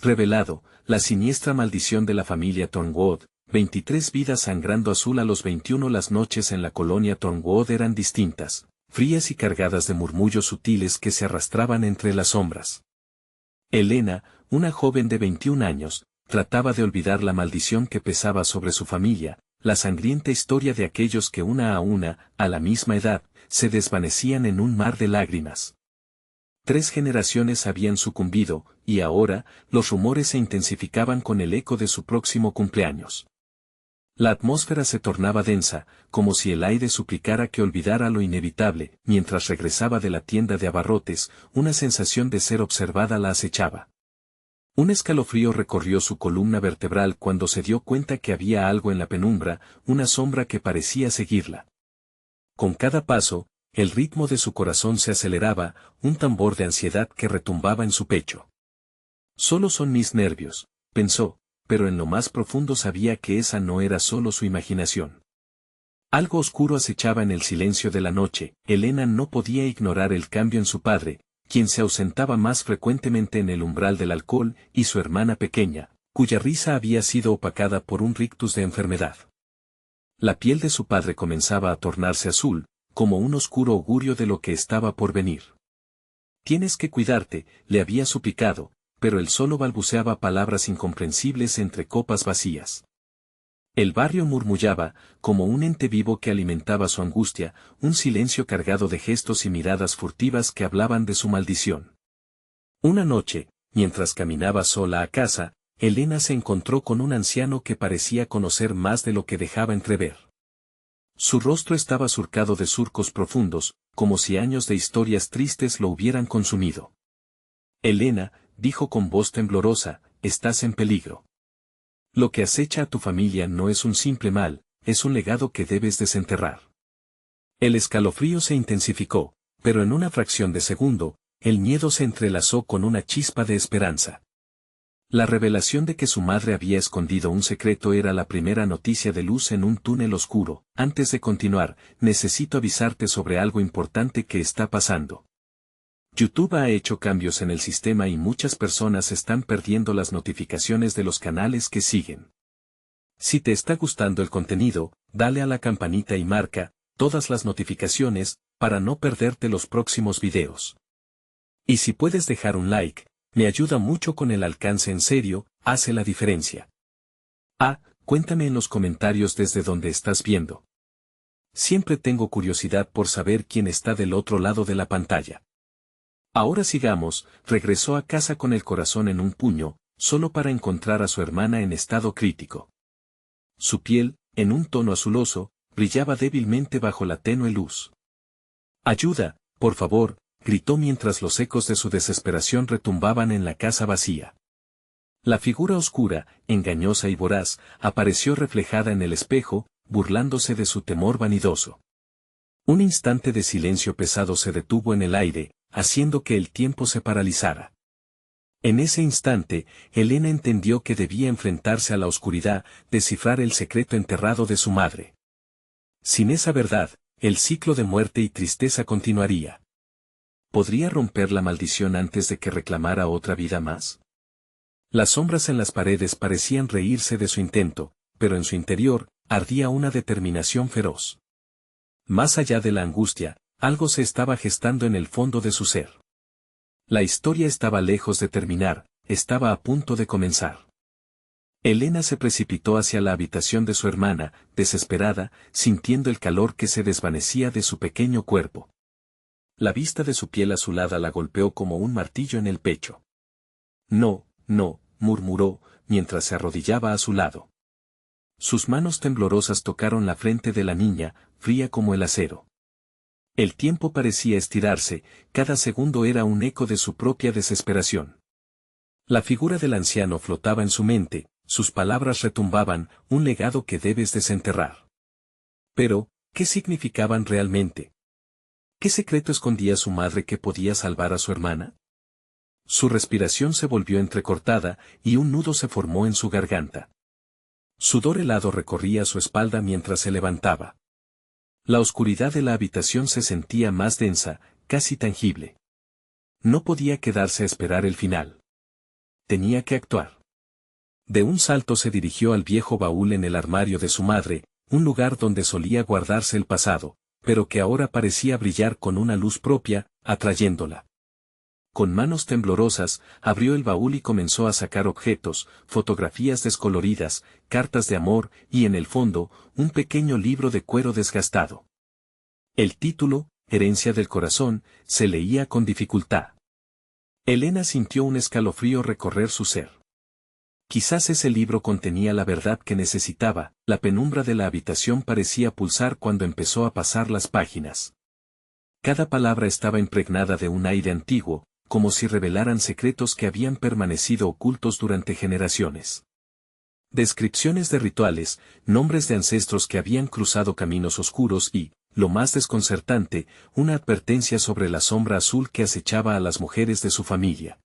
Revelado, la siniestra maldición de la familia Thornwood, 23 vidas sangrando azul a los 21. Las noches en la colonia Thornwood eran distintas, frías y cargadas de murmullos sutiles que se arrastraban entre las sombras. Elena, una joven de 21 años, trataba de olvidar la maldición que pesaba sobre su familia, la sangrienta historia de aquellos que una, a la misma edad, se desvanecían en un mar de lágrimas. 3 generaciones habían sucumbido, y ahora, los rumores se intensificaban con el eco de su próximo cumpleaños. La atmósfera se tornaba densa, como si el aire suplicara que olvidara lo inevitable. Mientras regresaba de la tienda de abarrotes, una sensación de ser observada la acechaba. Un escalofrío recorrió su columna vertebral cuando se dio cuenta que había algo en la penumbra, una sombra que parecía seguirla. Con cada paso, el ritmo de su corazón se aceleraba, un tambor de ansiedad que retumbaba en su pecho. Solo son mis nervios, pensó, pero en lo más profundo sabía que esa no era solo su imaginación. Algo oscuro acechaba en el silencio de la noche. Elena no podía ignorar el cambio en su padre, quien se ausentaba más frecuentemente en el umbral del alcohol, y su hermana pequeña, cuya risa había sido opacada por un rictus de enfermedad. La piel de su padre comenzaba a tornarse azul, como un oscuro augurio de lo que estaba por venir. Tienes que cuidarte, le había suplicado, pero él solo balbuceaba palabras incomprensibles entre copas vacías. El barrio murmullaba, como un ente vivo que alimentaba su angustia, un silencio cargado de gestos y miradas furtivas que hablaban de su maldición. Una noche, mientras caminaba sola a casa, Elena se encontró con un anciano que parecía conocer más de lo que dejaba entrever. Su rostro estaba surcado de surcos profundos, como si años de historias tristes lo hubieran consumido. Elena, dijo con voz temblorosa, estás en peligro. Lo que acecha a tu familia no es un simple mal, es un legado que debes desenterrar. El escalofrío se intensificó, pero en una fracción de segundo, el miedo se entrelazó con una chispa de esperanza. La revelación de que su madre había escondido un secreto era la primera noticia de luz en un túnel oscuro. Antes de continuar, necesito avisarte sobre algo importante que está pasando. YouTube ha hecho cambios en el sistema y muchas personas están perdiendo las notificaciones de los canales que siguen. Si te está gustando el contenido, dale a la campanita y marca todas las notificaciones para no perderte los próximos videos. Y si puedes dejar un like, me ayuda mucho con el alcance. En serio, hace la diferencia. Cuéntame en los comentarios desde donde estás viendo. Siempre tengo curiosidad por saber quién está del otro lado de la pantalla. Ahora sigamos. Regresó a casa con el corazón en un puño, solo para encontrar a su hermana en estado crítico. Su piel, en un tono azuloso, brillaba débilmente bajo la tenue luz. Ayuda, por favor, gritó mientras los ecos de su desesperación retumbaban en la casa vacía. La figura oscura, engañosa y voraz, apareció reflejada en el espejo, burlándose de su temor vanidoso. Un instante de silencio pesado se detuvo en el aire, haciendo que el tiempo se paralizara. En ese instante, Elena entendió que debía enfrentarse a la oscuridad, descifrar el secreto enterrado de su madre. Sin esa verdad, el ciclo de muerte y tristeza continuaría. ¿Podría romper la maldición antes de que reclamara otra vida más? Las sombras en las paredes parecían reírse de su intento, pero en su interior, ardía una determinación feroz. Más allá de la angustia, algo se estaba gestando en el fondo de su ser. La historia estaba lejos de terminar, estaba a punto de comenzar. Elena se precipitó hacia la habitación de su hermana, desesperada, sintiendo el calor que se desvanecía de su pequeño cuerpo. La vista de su piel azulada la golpeó como un martillo en el pecho. No, murmuró, mientras se arrodillaba a su lado. Sus manos temblorosas tocaron la frente de la niña, fría como el acero. El tiempo parecía estirarse, cada segundo era un eco de su propia desesperación. La figura del anciano flotaba en su mente, sus palabras retumbaban, un legado que debes desenterrar. Pero, ¿qué significaban realmente? ¿Qué secreto escondía su madre que podía salvar a su hermana? Su respiración se volvió entrecortada, y un nudo se formó en su garganta. Sudor helado recorría su espalda mientras se levantaba. La oscuridad de la habitación se sentía más densa, casi tangible. No podía quedarse a esperar el final. tenía que actuar. De un salto se dirigió al viejo baúl en el armario de su madre, un lugar donde solía guardarse el pasado, pero que ahora parecía brillar con una luz propia, atrayéndola. Con manos temblorosas, abrió el baúl y comenzó a sacar objetos, fotografías descoloridas, cartas de amor y en el fondo, un pequeño libro de cuero desgastado. El título, Herencia del Corazón, se leía con dificultad. Elena sintió un escalofrío recorrer su ser. Quizás ese libro contenía la verdad que necesitaba, la penumbra de la habitación parecía pulsar cuando empezó a pasar las páginas. Cada palabra estaba impregnada de un aire antiguo, como si revelaran secretos que habían permanecido ocultos durante generaciones. Descripciones de rituales, nombres de ancestros que habían cruzado caminos oscuros y, lo más desconcertante, una advertencia sobre la sombra azul que acechaba a las mujeres de su familia.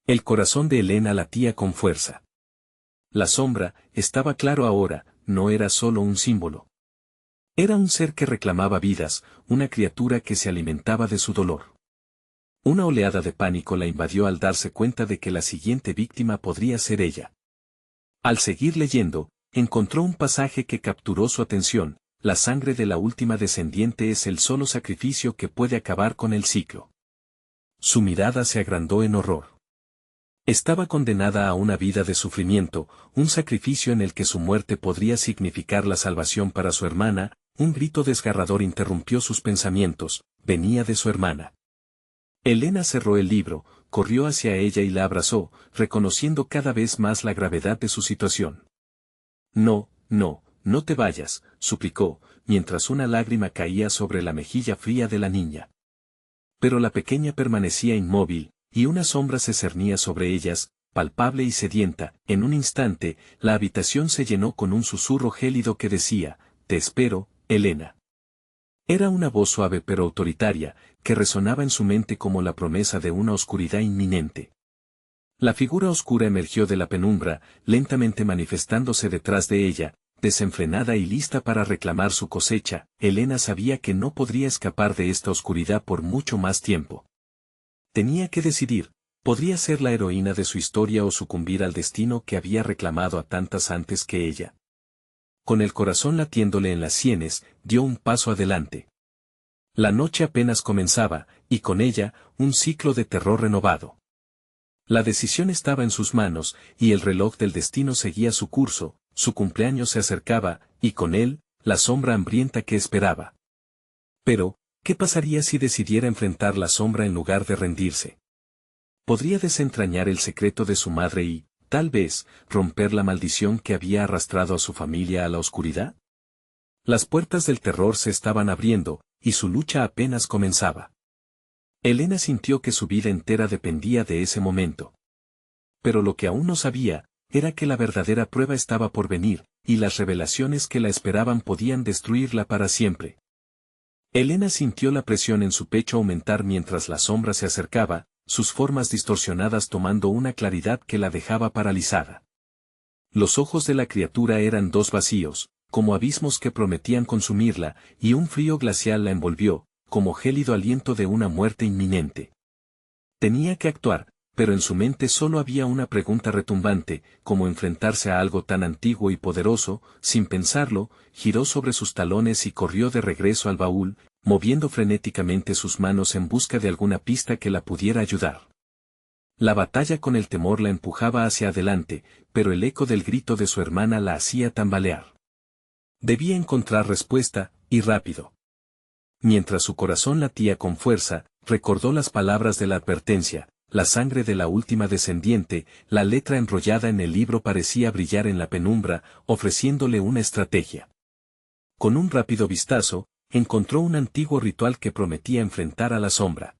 El corazón de Elena latía con fuerza. La sombra, estaba claro ahora, no era solo un símbolo. Era un ser que reclamaba vidas, una criatura que se alimentaba de su dolor. Una oleada de pánico la invadió al darse cuenta de que la siguiente víctima podría ser ella. Al seguir leyendo, encontró un pasaje que capturó su atención: la sangre de la última descendiente es el solo sacrificio que puede acabar con el ciclo. Su mirada se agrandó en horror. Estaba condenada a una vida de sufrimiento, un sacrificio en el que su muerte podría significar la salvación para su hermana. Un grito desgarrador interrumpió sus pensamientos, venía de su hermana. Elena cerró el libro, corrió hacia ella y la abrazó, reconociendo cada vez más la gravedad de su situación. No, no, no te vayas, suplicó, mientras una lágrima caía sobre la mejilla fría de la niña. Pero la pequeña permanecía inmóvil, y una sombra se cernía sobre ellas, palpable y sedienta. En un instante, la habitación se llenó con un susurro gélido que decía: «Te espero, Elena». Era una voz suave pero autoritaria, que resonaba en su mente como la promesa de una oscuridad inminente. La figura oscura emergió de la penumbra, lentamente manifestándose detrás de ella, desenfrenada y lista para reclamar su cosecha. Elena sabía que no podría escapar de esta oscuridad por mucho más tiempo. Tenía que decidir: podría ser la heroína de su historia o sucumbir al destino que había reclamado a tantas antes que ella. Con el corazón latiéndole en las sienes, dio un paso adelante. La noche apenas comenzaba, y con ella, un ciclo de terror renovado. La decisión estaba en sus manos, y el reloj del destino seguía su curso. Su cumpleaños se acercaba, y con él, la sombra hambrienta que esperaba. Pero, ¿qué pasaría si decidiera enfrentar la sombra en lugar de rendirse? ¿Podría desentrañar el secreto de su madre y, tal vez, romper la maldición que había arrastrado a su familia a la oscuridad? Las puertas del terror se estaban abriendo, y su lucha apenas comenzaba. Elena sintió que su vida entera dependía de ese momento. Pero lo que aún no sabía, era que la verdadera prueba estaba por venir, y las revelaciones que la esperaban podían destruirla para siempre. Elena sintió la presión en su pecho aumentar mientras la sombra se acercaba, sus formas distorsionadas tomando una claridad que la dejaba paralizada. Los ojos de la criatura eran dos vacíos, como abismos que prometían consumirla, y un frío glacial la envolvió, como gélido aliento de una muerte inminente. Tenía que actuar, pero en su mente solo había una pregunta retumbante: ¿cómo enfrentarse a algo tan antiguo y poderoso? Sin pensarlo, giró sobre sus talones y corrió de regreso al baúl, moviendo frenéticamente sus manos en busca de alguna pista que la pudiera ayudar. La batalla con el temor la empujaba hacia adelante, pero el eco del grito de su hermana la hacía tambalear. Debía encontrar respuesta, y rápido. Mientras su corazón latía con fuerza, recordó las palabras de la advertencia: la sangre de la última descendiente. La letra enrollada en el libro parecía brillar en la penumbra, ofreciéndole una estrategia. Con un rápido vistazo, encontró un antiguo ritual que prometía enfrentar a la sombra.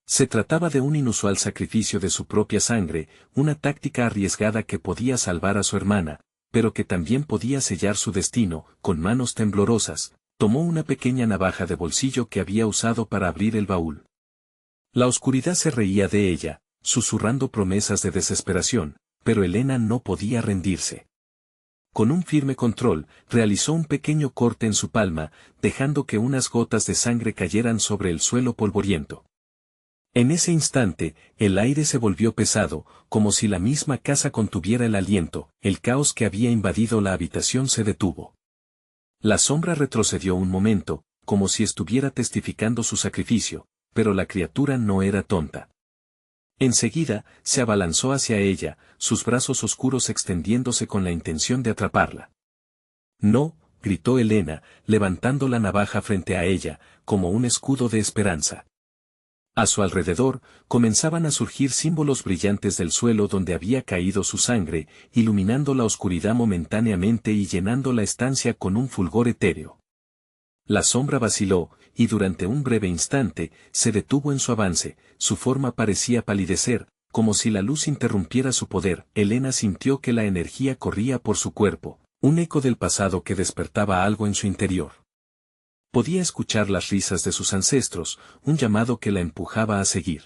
Se trataba de un inusual sacrificio de su propia sangre, una táctica arriesgada que podía salvar a su hermana, pero que también podía sellar su destino. Con manos temblorosas, tomó una pequeña navaja de bolsillo que había usado para abrir el baúl. La oscuridad se reía de ella, susurrando promesas de desesperación, pero Elena no podía rendirse. Con un firme control, realizó un pequeño corte en su palma, dejando que unas gotas de sangre cayeran sobre el suelo polvoriento. En ese instante, el aire se volvió pesado, como si la misma casa contuviera el aliento, el caos que había invadido la habitación se detuvo. La sombra retrocedió un momento, como si estuviera testificando su sacrificio, pero la criatura no era tonta. Enseguida, se abalanzó hacia ella, sus brazos oscuros extendiéndose con la intención de atraparla. No, gritó Elena, levantando la navaja frente a ella, como un escudo de esperanza. A su alrededor, comenzaban a surgir símbolos brillantes del suelo donde había caído su sangre, iluminando la oscuridad momentáneamente y llenando la estancia con un fulgor etéreo. La sombra vaciló, y durante un breve instante, se detuvo en su avance, su forma parecía palidecer, como si la luz interrumpiera su poder. Elena sintió que la energía corría por su cuerpo, un eco del pasado que despertaba algo en su interior. Podía escuchar las risas de sus ancestros, un llamado que la empujaba a seguir.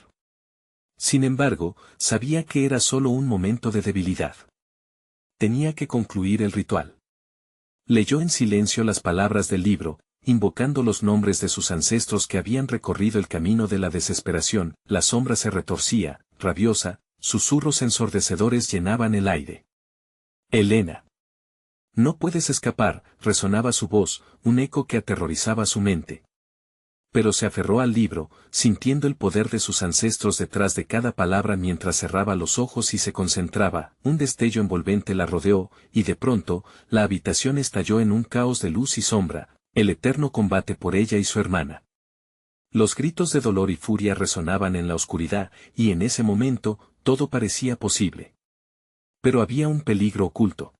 Sin embargo, sabía que era solo un momento de debilidad. Tenía que concluir el ritual. Leyó en silencio las palabras del libro, invocando los nombres de sus ancestros que habían recorrido el camino de la desesperación. La sombra se retorcía, rabiosa, susurros ensordecedores llenaban el aire. Elena. No puedes escapar, resonaba su voz, un eco que aterrorizaba su mente. Pero se aferró al libro, sintiendo el poder de sus ancestros detrás de cada palabra mientras cerraba los ojos y se concentraba. Un destello envolvente la rodeó, y de pronto, la habitación estalló en un caos de luz y sombra, el eterno combate por ella y su hermana. Los gritos de dolor y furia resonaban en la oscuridad, y en ese momento, todo parecía posible. Pero había un peligro oculto.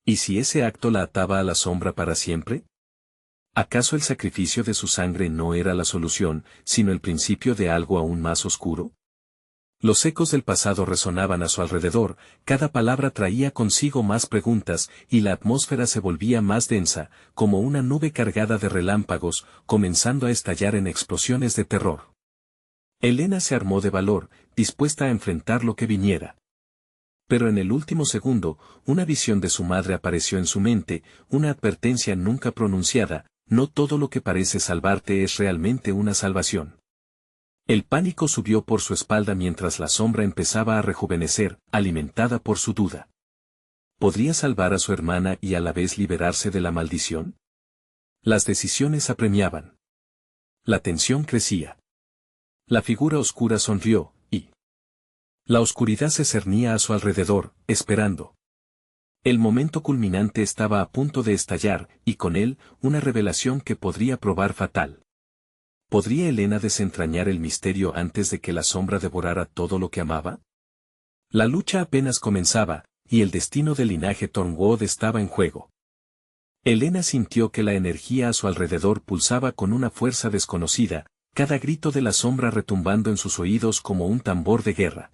¿Y si ese acto la ataba a la sombra para siempre? ¿Acaso el sacrificio de su sangre no era la solución, sino el principio de algo aún más oscuro? Los ecos del pasado resonaban a su alrededor, cada palabra traía consigo más preguntas, y la atmósfera se volvía más densa, como una nube cargada de relámpagos, comenzando a estallar en explosiones de terror. Elena se armó de valor, dispuesta a enfrentar lo que viniera. Pero en el último segundo, una visión de su madre apareció en su mente, una advertencia nunca pronunciada: no todo lo que parece salvarte es realmente una salvación. El pánico subió por su espalda mientras la sombra empezaba a rejuvenecer, alimentada por su duda. ¿Podría salvar a su hermana y a la vez liberarse de la maldición? Las decisiones apremiaban. La tensión crecía. La figura oscura sonrió, y la oscuridad se cernía a su alrededor, esperando. El momento culminante estaba a punto de estallar, y con él, una revelación que podría probar fatal. ¿Podría Elena desentrañar el misterio antes de que la sombra devorara todo lo que amaba? La lucha apenas comenzaba, y el destino del linaje Tormwood estaba en juego. Elena sintió que la energía a su alrededor pulsaba con una fuerza desconocida, cada grito de la sombra retumbando en sus oídos como un tambor de guerra.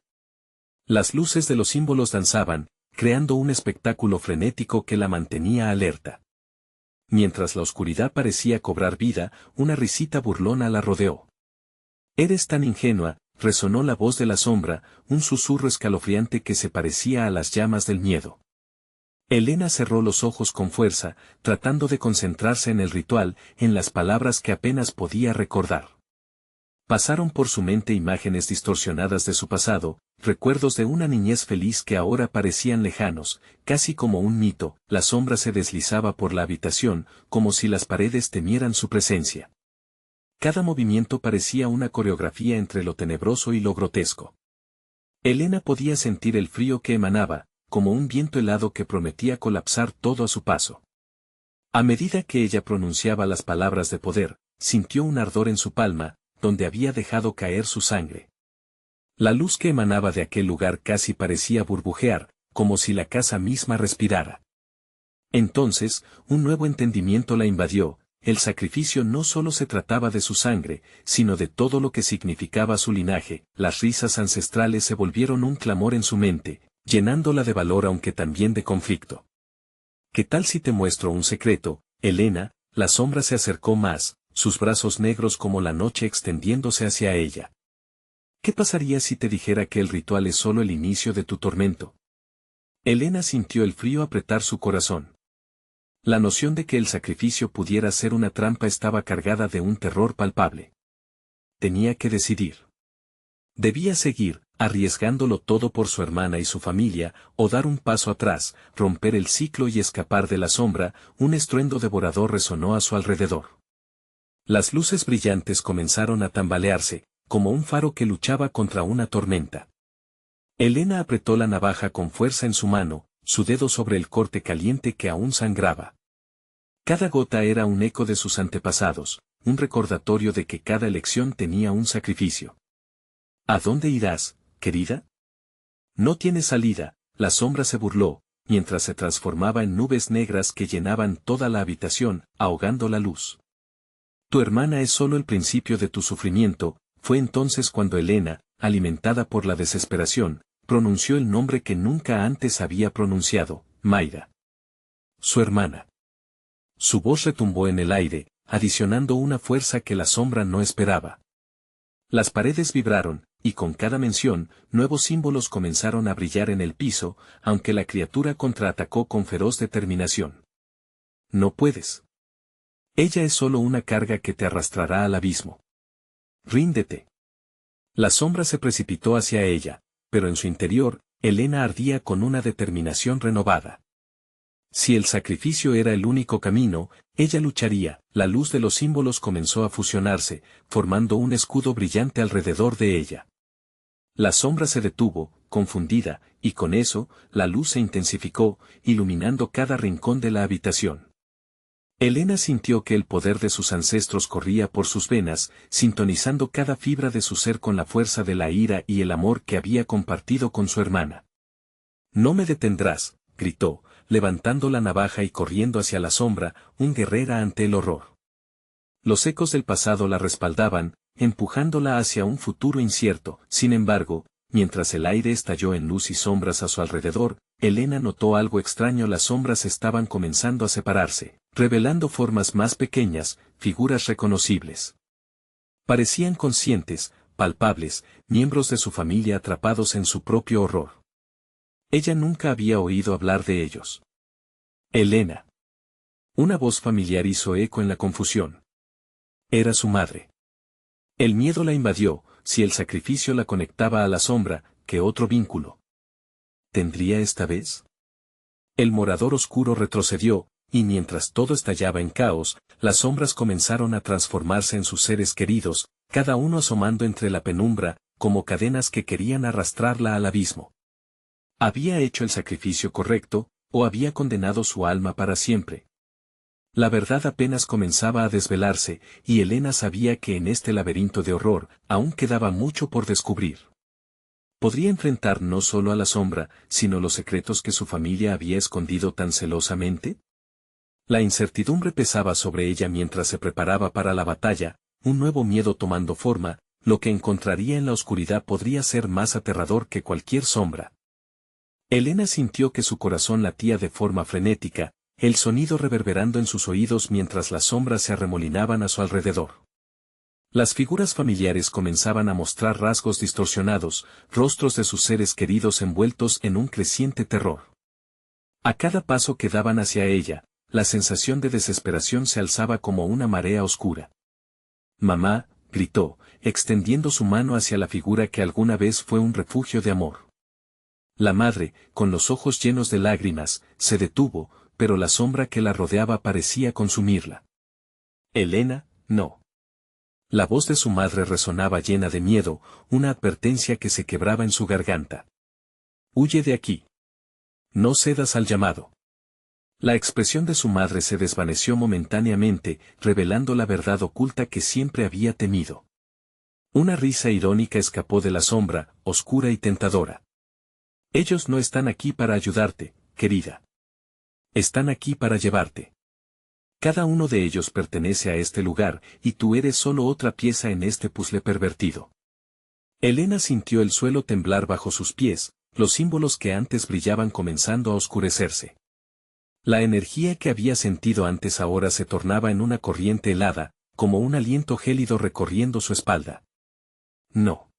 Las luces de los símbolos danzaban, creando un espectáculo frenético que la mantenía alerta. Mientras la oscuridad parecía cobrar vida, una risita burlona la rodeó. «Eres tan ingenua», resonó la voz de la sombra, un susurro escalofriante que se parecía a las llamas del miedo. Elena cerró los ojos con fuerza, tratando de concentrarse en el ritual, en las palabras que apenas podía recordar. Pasaron por su mente imágenes distorsionadas de su pasado, recuerdos de una niñez feliz que ahora parecían lejanos, casi como un mito. La sombra se deslizaba por la habitación, como si las paredes temieran su presencia. Cada movimiento parecía una coreografía entre lo tenebroso y lo grotesco. Elena podía sentir el frío que emanaba, como un viento helado que prometía colapsar todo a su paso. A medida que ella pronunciaba las palabras de poder, sintió un ardor en su palma, donde había dejado caer su sangre. La luz que emanaba de aquel lugar casi parecía burbujear, como si la casa misma respirara. Entonces, un nuevo entendimiento la invadió: el sacrificio no solo se trataba de su sangre, sino de todo lo que significaba su linaje. Las risas ancestrales se volvieron un clamor en su mente, llenándola de valor aunque también de conflicto. ¿Qué tal si te muestro un secreto, Elena? La sombra se acercó más, sus brazos negros como la noche extendiéndose hacia ella. ¿Qué pasaría si te dijera que el ritual es solo el inicio de tu tormento? Elena sintió el frío apretar su corazón. La noción de que el sacrificio pudiera ser una trampa estaba cargada de un terror palpable. Tenía que decidir. Debía seguir, arriesgándolo todo por su hermana y su familia, o dar un paso atrás, romper el ciclo y escapar de la sombra. Un estruendo devorador resonó a su alrededor. Las luces brillantes comenzaron a tambalearse, como un faro que luchaba contra una tormenta. Elena apretó la navaja con fuerza en su mano, su dedo sobre el corte caliente que aún sangraba. Cada gota era un eco de sus antepasados, un recordatorio de que cada elección tenía un sacrificio. ¿A dónde irás, querida? No tienes salida, la sombra se burló, mientras se transformaba en nubes negras que llenaban toda la habitación, ahogando la luz. Tu hermana es solo el principio de tu sufrimiento. Fue entonces cuando Elena, alimentada por la desesperación, pronunció el nombre que nunca antes había pronunciado, Mayra. Su hermana. Su voz retumbó en el aire, adicionando una fuerza que la sombra no esperaba. Las paredes vibraron, y con cada mención, nuevos símbolos comenzaron a brillar en el piso, aunque la criatura contraatacó con feroz determinación. No puedes. Ella es solo una carga que te arrastrará al abismo. Ríndete. La sombra se precipitó hacia ella, pero en su interior, Elena ardía con una determinación renovada. Si el sacrificio era el único camino, ella lucharía. La luz de los símbolos comenzó a fusionarse, formando un escudo brillante alrededor de ella. La sombra se detuvo, confundida, y con eso, la luz se intensificó, iluminando cada rincón de la habitación. Elena sintió que el poder de sus ancestros corría por sus venas, sintonizando cada fibra de su ser con la fuerza de la ira y el amor que había compartido con su hermana. No me detendrás, gritó, levantando la navaja y corriendo hacia la sombra, un guerrera ante el horror. Los ecos del pasado la respaldaban, empujándola hacia un futuro incierto. Sin embargo, mientras el aire estalló en luz y sombras a su alrededor, Elena notó algo extraño. Las sombras estaban comenzando a separarse, revelando formas más pequeñas, figuras reconocibles. Parecían conscientes, palpables, miembros de su familia atrapados en su propio horror. Ella nunca había oído hablar de ellos. Elena. Una voz familiar hizo eco en la confusión. Era su madre. El miedo la invadió. Si el sacrificio la conectaba a la sombra, ¿qué otro vínculo tendría esta vez? El morador oscuro retrocedió, y mientras todo estallaba en caos, las sombras comenzaron a transformarse en sus seres queridos, cada uno asomando entre la penumbra, como cadenas que querían arrastrarla al abismo. ¿Había hecho el sacrificio correcto, o había condenado su alma para siempre? La verdad apenas comenzaba a desvelarse, y Elena sabía que en este laberinto de horror, aún quedaba mucho por descubrir. Podría enfrentar no solo a la sombra, sino los secretos que su familia había escondido tan celosamente. La incertidumbre pesaba sobre ella mientras se preparaba para la batalla, un nuevo miedo tomando forma. Lo que encontraría en la oscuridad podría ser más aterrador que cualquier sombra. Elena sintió que su corazón latía de forma frenética, el sonido reverberando en sus oídos mientras las sombras se arremolinaban a su alrededor. Las figuras familiares comenzaban a mostrar rasgos distorsionados, rostros de sus seres queridos envueltos en un creciente terror. A cada paso que daban hacia ella, la sensación de desesperación se alzaba como una marea oscura. «Mamá», gritó, extendiendo su mano hacia la figura que alguna vez fue un refugio de amor. La madre, con los ojos llenos de lágrimas, se detuvo, pero la sombra que la rodeaba parecía consumirla. «Elena, no». La voz de su madre resonaba llena de miedo, una advertencia que se quebraba en su garganta. «Huye de aquí. No cedas al llamado». La expresión de su madre se desvaneció momentáneamente, revelando la verdad oculta que siempre había temido. Una risa irónica escapó de la sombra, oscura y tentadora. «Ellos no están aquí para ayudarte, querida. Están aquí para llevarte. Cada uno de ellos pertenece a este lugar, y tú eres solo otra pieza en este puzzle pervertido». Elena sintió el suelo temblar bajo sus pies, los símbolos que antes brillaban comenzando a oscurecerse. La energía que había sentido antes ahora se tornaba en una corriente helada, como un aliento gélido recorriendo su espalda. «No.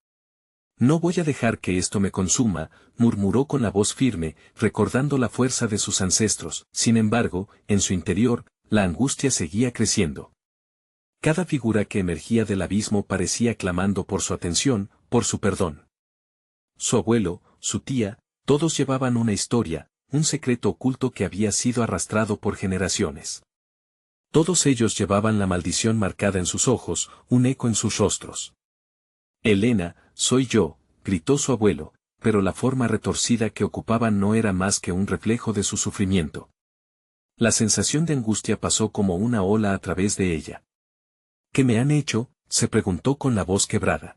No voy a dejar que esto me consuma», murmuró con la voz firme, recordando la fuerza de sus ancestros. Sin embargo, en su interior, la angustia seguía creciendo. Cada figura que emergía del abismo parecía clamando por su atención, por su perdón. Su abuelo, su tía, todos llevaban una historia, un secreto oculto que había sido arrastrado por generaciones. Todos ellos llevaban la maldición marcada en sus ojos, un eco en sus rostros. Elena, soy yo, gritó su abuelo, pero la forma retorcida que ocupaba no era más que un reflejo de su sufrimiento. La sensación de angustia pasó como una ola a través de ella. ¿Qué me han hecho?, se preguntó con la voz quebrada.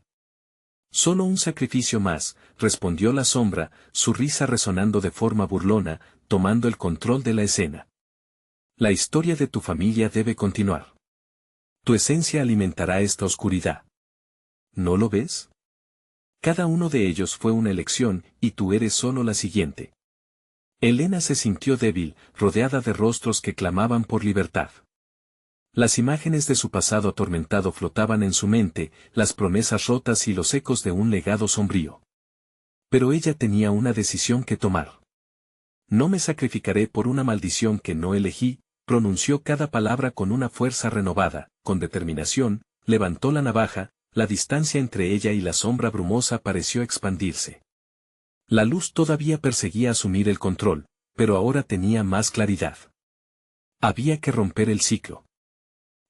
Solo un sacrificio más, respondió la sombra, su risa resonando de forma burlona, tomando el control de la escena. La historia de tu familia debe continuar. Tu esencia alimentará esta oscuridad. ¿No lo ves? Cada uno de ellos fue una elección, y tú eres solo la siguiente. Elena se sintió débil, rodeada de rostros que clamaban por libertad. Las imágenes de su pasado atormentado flotaban en su mente, las promesas rotas y los ecos de un legado sombrío. Pero ella tenía una decisión que tomar. No me sacrificaré por una maldición que no elegí, pronunció cada palabra con una fuerza renovada, con determinación, levantó la navaja, la distancia entre ella y la sombra brumosa pareció expandirse. La luz todavía perseguía asumir el control, pero ahora tenía más claridad. Había que romper el ciclo.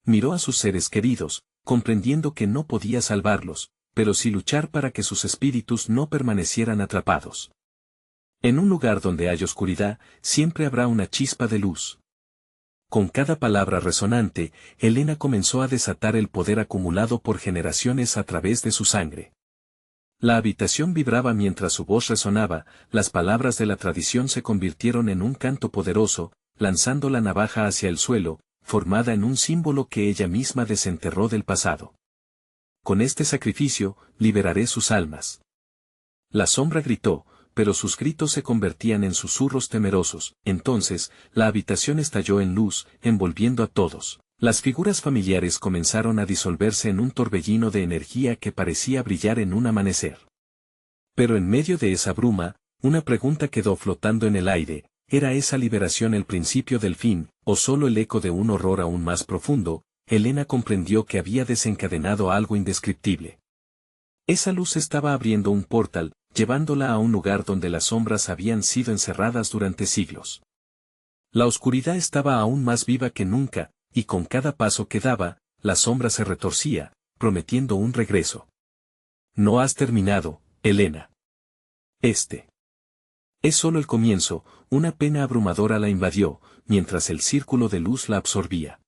Miró a sus seres queridos, comprendiendo que no podía salvarlos, pero sí luchar para que sus espíritus no permanecieran atrapados. En un lugar donde hay oscuridad, siempre habrá una chispa de luz. Con cada palabra resonante, Elena comenzó a desatar el poder acumulado por generaciones a través de su sangre. La habitación vibraba mientras su voz resonaba, las palabras de la tradición se convirtieron en un canto poderoso, lanzando la navaja hacia el suelo, formada en un símbolo que ella misma desenterró del pasado. Con este sacrificio, liberaré sus almas. La sombra gritó, pero sus gritos se convertían en susurros temerosos. Entonces, la habitación estalló en luz, envolviendo a todos. Las figuras familiares comenzaron a disolverse en un torbellino de energía que parecía brillar en un amanecer. Pero en medio de esa bruma, una pregunta quedó flotando en el aire: ¿era esa liberación el principio del fin, o solo el eco de un horror aún más profundo? Elena comprendió que había desencadenado algo indescriptible. Esa luz estaba abriendo un portal, llevándola a un lugar donde las sombras habían sido encerradas durante siglos. La oscuridad estaba aún más viva que nunca, y con cada paso que daba, la sombra se retorcía, prometiendo un regreso. No has terminado, Elena. Este es solo el comienzo. Una pena abrumadora la invadió, mientras el círculo de luz la absorbía.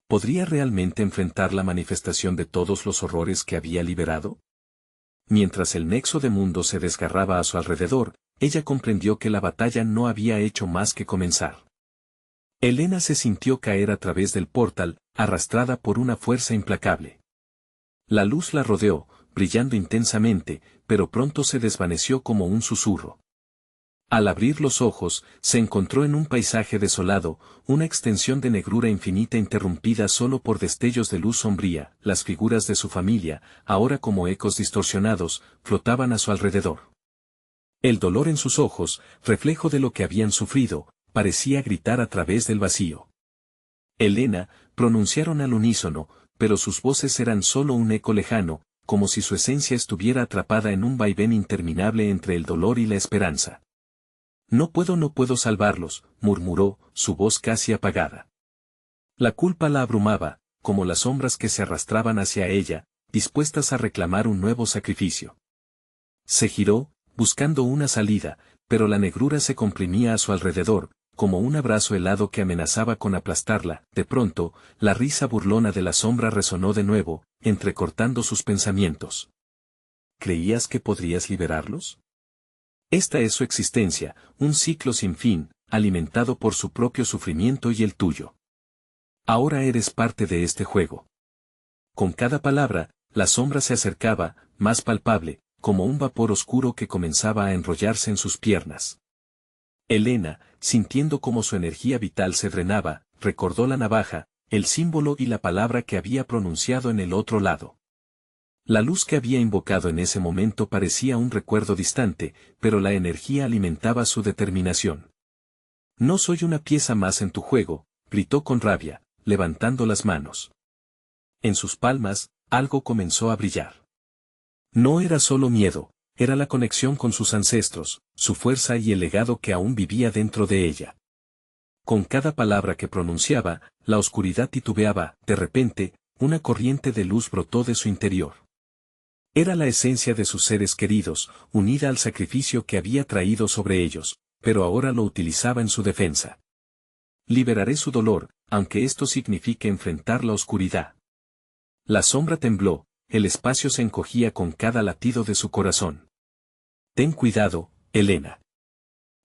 ¿Podría realmente enfrentar la manifestación de todos los horrores que había liberado? Mientras el nexo de mundo se desgarraba a su alrededor, ella comprendió que la batalla no había hecho más que comenzar. Elena se sintió caer a través del portal, arrastrada por una fuerza implacable. La luz la rodeó, brillando intensamente, pero pronto se desvaneció como un susurro. Al abrir los ojos, se encontró en un paisaje desolado, una extensión de negrura infinita interrumpida solo por destellos de luz sombría. Las figuras de su familia, ahora como ecos distorsionados, flotaban a su alrededor. El dolor en sus ojos, reflejo de lo que habían sufrido, parecía gritar a través del vacío. Elena, pronunciaron al unísono, pero sus voces eran solo un eco lejano, como si su esencia estuviera atrapada en un vaivén interminable entre el dolor y la esperanza. No puedo salvarlos, murmuró, su voz casi apagada. La culpa la abrumaba, como las sombras que se arrastraban hacia ella, dispuestas a reclamar un nuevo sacrificio. Se giró, buscando una salida, pero la negrura se comprimía a su alrededor, como un abrazo helado que amenazaba con aplastarla. De pronto, la risa burlona de la sombra resonó de nuevo, entrecortando sus pensamientos. ¿Creías que podrías liberarlos? Esta es su existencia, un ciclo sin fin, alimentado por su propio sufrimiento y el tuyo. Ahora eres parte de este juego. Con cada palabra, la sombra se acercaba, más palpable, como un vapor oscuro que comenzaba a enrollarse en sus piernas. Elena, sintiendo cómo su energía vital se drenaba, recordó la navaja, el símbolo y la palabra que había pronunciado en el otro lado. La luz que había invocado en ese momento parecía un recuerdo distante, pero la energía alimentaba su determinación. No soy una pieza más en tu juego, gritó con rabia, levantando las manos. En sus palmas, algo comenzó a brillar. No era solo miedo, era la conexión con sus ancestros, su fuerza y el legado que aún vivía dentro de ella. Con cada palabra que pronunciaba, la oscuridad titubeaba. De repente, una corriente de luz brotó de su interior. Era la esencia de sus seres queridos, unida al sacrificio que había traído sobre ellos, pero ahora lo utilizaba en su defensa. Liberaré su dolor, aunque esto signifique enfrentar la oscuridad. La sombra tembló, el espacio se encogía con cada latido de su corazón. Ten cuidado, Helena.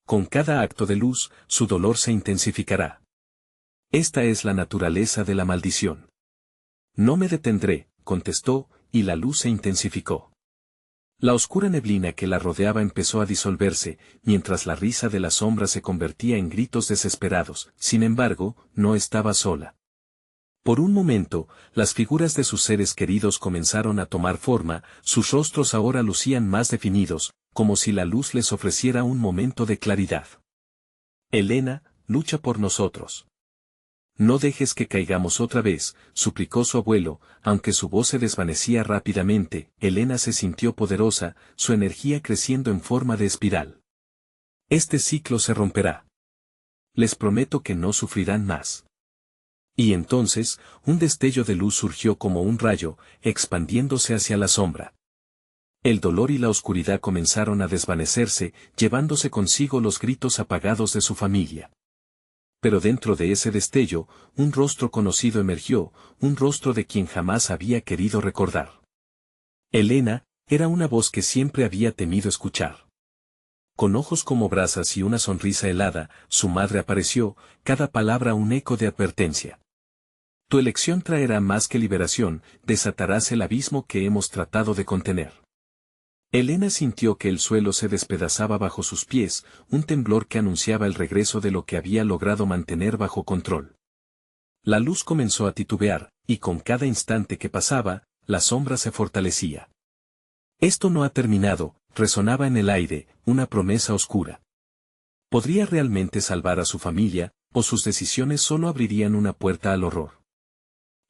Con cada acto de luz, su dolor se intensificará. Esta es la naturaleza de la maldición. No me detendré, contestó, y la luz se intensificó. La oscura neblina que la rodeaba empezó a disolverse, mientras la risa de la sombra se convertía en gritos desesperados. Sin embargo, no estaba sola. Por un momento, las figuras de sus seres queridos comenzaron a tomar forma, sus rostros ahora lucían más definidos, como si la luz les ofreciera un momento de claridad. Helena, lucha por nosotros. No dejes que caigamos otra vez, suplicó su abuelo, aunque su voz se desvanecía rápidamente. Helena se sintió poderosa, su energía creciendo en forma de espiral. Este ciclo se romperá. Les prometo que no sufrirán más. Y entonces, un destello de luz surgió como un rayo, expandiéndose hacia la sombra. El dolor y la oscuridad comenzaron a desvanecerse, llevándose consigo los gritos apagados de su familia. Pero dentro de ese destello, un rostro conocido emergió, un rostro de quien jamás había querido recordar. Helena, era una voz que siempre había temido escuchar. Con ojos como brasas y una sonrisa helada, su madre apareció, cada palabra un eco de advertencia. Tu elección traerá más que liberación, desatarás el abismo que hemos tratado de contener. Helena sintió que el suelo se despedazaba bajo sus pies, un temblor que anunciaba el regreso de lo que había logrado mantener bajo control. La luz comenzó a titubear, y con cada instante que pasaba, la sombra se fortalecía. Esto no ha terminado, resonaba en el aire, una promesa oscura. ¿Podría realmente salvar a su familia, o sus decisiones solo abrirían una puerta al horror?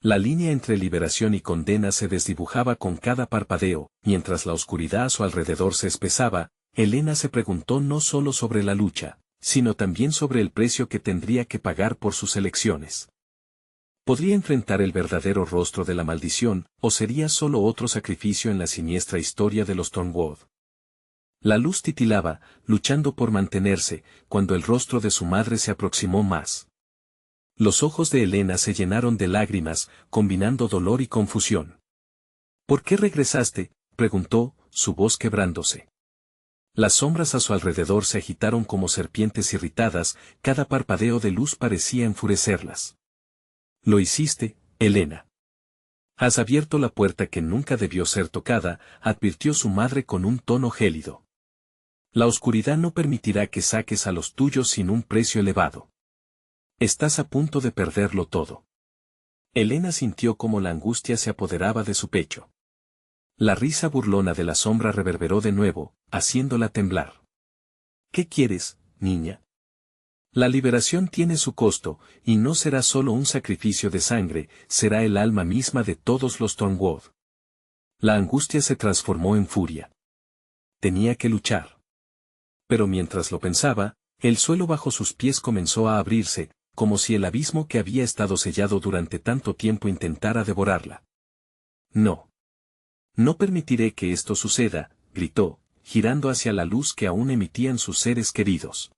La línea entre liberación y condena se desdibujaba con cada parpadeo, mientras la oscuridad a su alrededor se espesaba. Helena se preguntó no solo sobre la lucha, sino también sobre el precio que tendría que pagar por sus elecciones. ¿Podría enfrentar el verdadero rostro de la maldición, o sería solo otro sacrificio en la siniestra historia de los Tornwood? La luz titilaba, luchando por mantenerse, cuando el rostro de su madre se aproximó más. Los ojos de Helena se llenaron de lágrimas, combinando dolor y confusión. ¿Por qué regresaste?, preguntó, su voz quebrándose. Las sombras a su alrededor se agitaron como serpientes irritadas, cada parpadeo de luz parecía enfurecerlas. Lo hiciste, Helena. Has abierto la puerta que nunca debió ser tocada, advirtió su madre con un tono gélido. La oscuridad no permitirá que saques a los tuyos sin un precio elevado. Estás a punto de perderlo todo. Helena sintió como la angustia se apoderaba de su pecho. La risa burlona de la sombra reverberó de nuevo, haciéndola temblar. ¿Qué quieres, niña? La liberación tiene su costo, y no será solo un sacrificio de sangre, será el alma misma de todos los Tornwood. La angustia se transformó en furia. Tenía que luchar. Pero mientras lo pensaba, el suelo bajo sus pies comenzó a abrirse, como si el abismo que había estado sellado durante tanto tiempo intentara devorarla. No. No permitiré que esto suceda, gritó, girando hacia la luz que aún emitían sus seres queridos.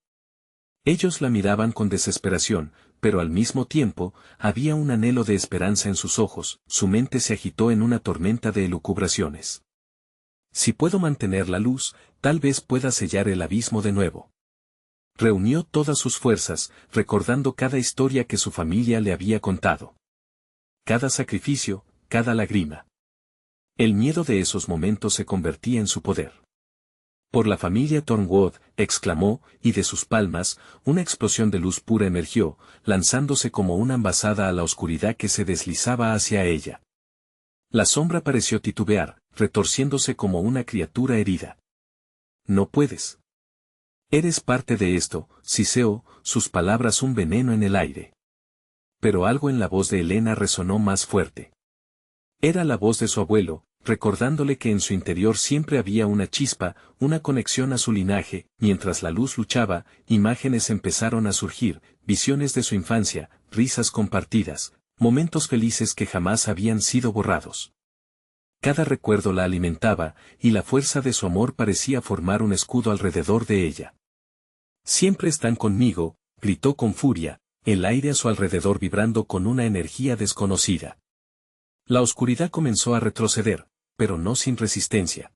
Ellos la miraban con desesperación, pero al mismo tiempo, había un anhelo de esperanza en sus ojos, su mente se agitó en una tormenta de elucubraciones. Si puedo mantener la luz, tal vez pueda sellar el abismo de nuevo. Reunió todas sus fuerzas, recordando cada historia que su familia le había contado. Cada sacrificio, cada lágrima. El miedo de esos momentos se convertía en su poder. Por la familia Tornwood, exclamó, y de sus palmas, una explosión de luz pura emergió, lanzándose como una embazada a la oscuridad que se deslizaba hacia ella. La sombra pareció titubear, retorciéndose como una criatura herida. No puedes. Eres parte de esto, Siseo, sus palabras un veneno en el aire. Pero algo en la voz de Helena resonó más fuerte. Era la voz de su abuelo, recordándole que en su interior siempre había una chispa, una conexión a su linaje. Mientras la luz luchaba, imágenes empezaron a surgir, visiones de su infancia, risas compartidas, momentos felices que jamás habían sido borrados. Cada recuerdo la alimentaba, y la fuerza de su amor parecía formar un escudo alrededor de ella. Siempre están conmigo, gritó con furia, el aire a su alrededor vibrando con una energía desconocida. La oscuridad comenzó a retroceder, pero no sin resistencia.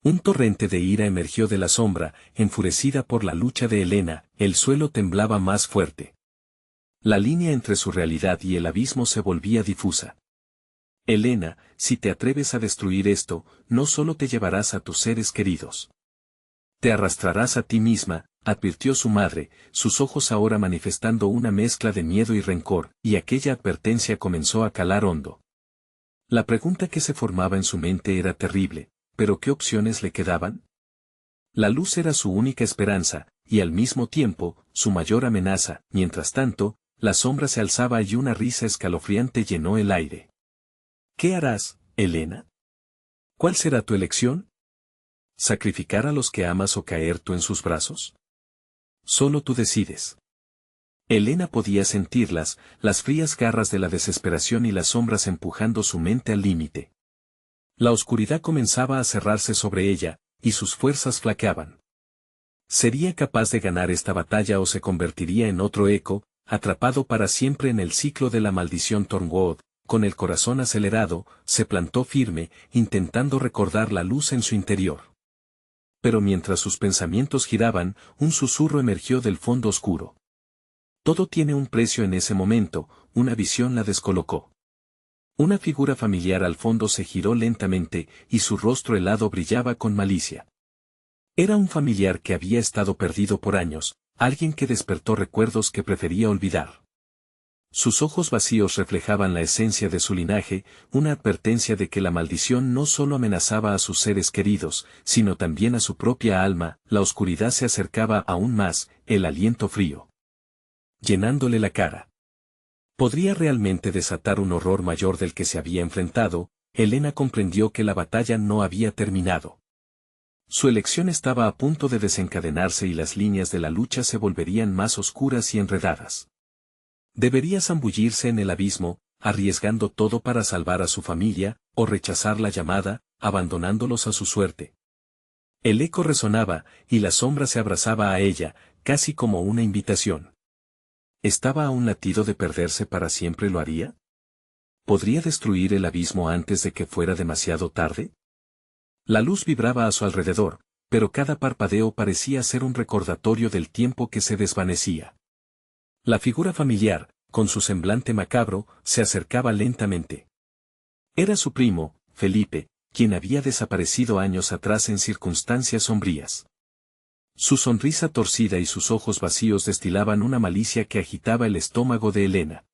Un torrente de ira emergió de la sombra, enfurecida por la lucha de Elena. El suelo temblaba más fuerte. La línea entre su realidad y el abismo se volvía difusa. Elena, si te atreves a destruir esto, no solo te llevarás a tus seres queridos. Te arrastrarás a ti misma, advirtió su madre, sus ojos ahora manifestando una mezcla de miedo y rencor, y aquella advertencia comenzó a calar hondo. La pregunta que se formaba en su mente era terrible, pero ¿qué opciones le quedaban? La luz era su única esperanza, y al mismo tiempo, su mayor amenaza. Mientras tanto, la sombra se alzaba y una risa escalofriante llenó el aire. ¿Qué harás, Elena? ¿Cuál será tu elección? ¿Sacrificar a los que amas o caer tú en sus brazos? Solo tú decides. Elena podía sentirlas, las frías garras de la desesperación y las sombras empujando su mente al límite. La oscuridad comenzaba a cerrarse sobre ella, y sus fuerzas flaqueaban. ¿Sería capaz de ganar esta batalla o se convertiría en otro eco, atrapado para siempre en el ciclo de la maldición Tormwood? Con el corazón acelerado, se plantó firme, intentando recordar la luz en su interior. Pero mientras sus pensamientos giraban, un susurro emergió del fondo oscuro. Todo tiene un precio. En ese momento, una visión la descolocó. Una figura familiar al fondo se giró lentamente, y su rostro helado brillaba con malicia. Era un familiar que había estado perdido por años, alguien que despertó recuerdos que prefería olvidar. Sus ojos vacíos reflejaban la esencia de su linaje, una advertencia de que la maldición no solo amenazaba a sus seres queridos, sino también a su propia alma. La oscuridad se acercaba aún más, el aliento frío, llenándole la cara. ¿Podría realmente desatar un horror mayor del que se había enfrentado? Elena comprendió que la batalla no había terminado. Su elección estaba a punto de desencadenarse y las líneas de la lucha se volverían más oscuras y enredadas. Debería zambullirse en el abismo, arriesgando todo para salvar a su familia, o rechazar la llamada, abandonándolos a su suerte. El eco resonaba, y la sombra se abrazaba a ella, casi como una invitación. ¿Estaba a un latido de perderse para siempre? ¿Lo haría? ¿Podría destruir el abismo antes de que fuera demasiado tarde? La luz vibraba a su alrededor, pero cada parpadeo parecía ser un recordatorio del tiempo que se desvanecía. La figura familiar, con su semblante macabro, se acercaba lentamente. Era su primo, Felipe, quien había desaparecido años atrás en circunstancias sombrías. Su sonrisa torcida y sus ojos vacíos destilaban una malicia que agitaba el estómago de Elena.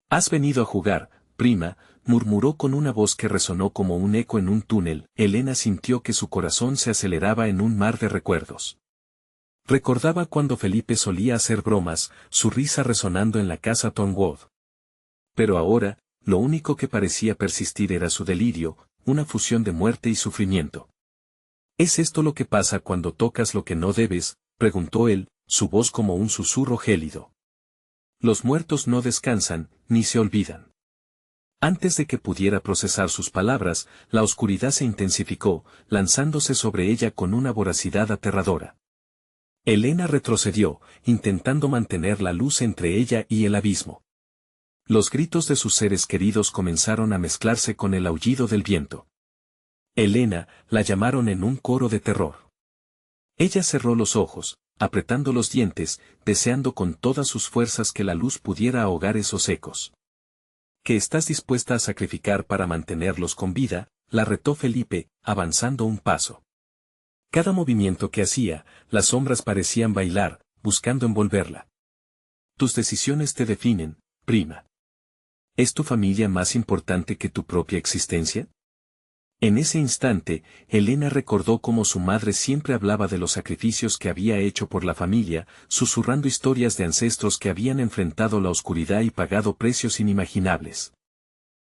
«Has venido a jugar, prima», murmuró con una voz que resonó como un eco en un túnel. Elena sintió que su corazón se aceleraba en un mar de recuerdos. Recordaba cuando Felipe solía hacer bromas, su risa resonando en la casa Tormwood. Pero ahora, lo único que parecía persistir era su delirio, una fusión de muerte y sufrimiento. ¿Es esto lo que pasa cuando tocas lo que no debes?, preguntó él, su voz como un susurro gélido. Los muertos no descansan, ni se olvidan. Antes de que pudiera procesar sus palabras, la oscuridad se intensificó, lanzándose sobre ella con una voracidad aterradora. Elena retrocedió, intentando mantener la luz entre ella y el abismo. Los gritos de sus seres queridos comenzaron a mezclarse con el aullido del viento. Elena, la llamaron en un coro de terror. Ella cerró los ojos, apretando los dientes, deseando con todas sus fuerzas que la luz pudiera ahogar esos ecos. ¿Qué estás dispuesta a sacrificar para mantenerlos con vida?, la retó Felipe, avanzando un paso. Cada movimiento que hacía, las sombras parecían bailar, buscando envolverla. Tus decisiones te definen, prima. ¿Es tu familia más importante que tu propia existencia? En ese instante, Elena recordó cómo su madre siempre hablaba de los sacrificios que había hecho por la familia, susurrando historias de ancestros que habían enfrentado la oscuridad y pagado precios inimaginables.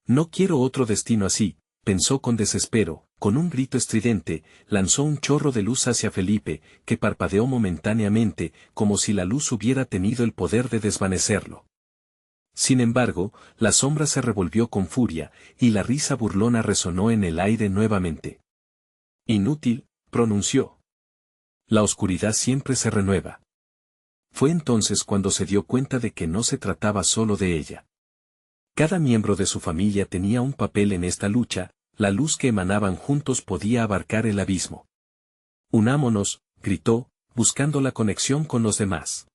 No quiero otro destino así, pensó con desespero, con un grito estridente, lanzó un chorro de luz hacia Felipe, que parpadeó momentáneamente, como si la luz hubiera tenido el poder de desvanecerlo. Sin embargo, la sombra se revolvió con furia, y la risa burlona resonó en el aire nuevamente. Inútil, pronunció. La oscuridad siempre se renueva. Fue entonces cuando se dio cuenta de que no se trataba solo de ella. Cada miembro de su familia tenía un papel en esta lucha, la luz que emanaban juntos podía abarcar el abismo. Unámonos, gritó, buscando la conexión con los demás.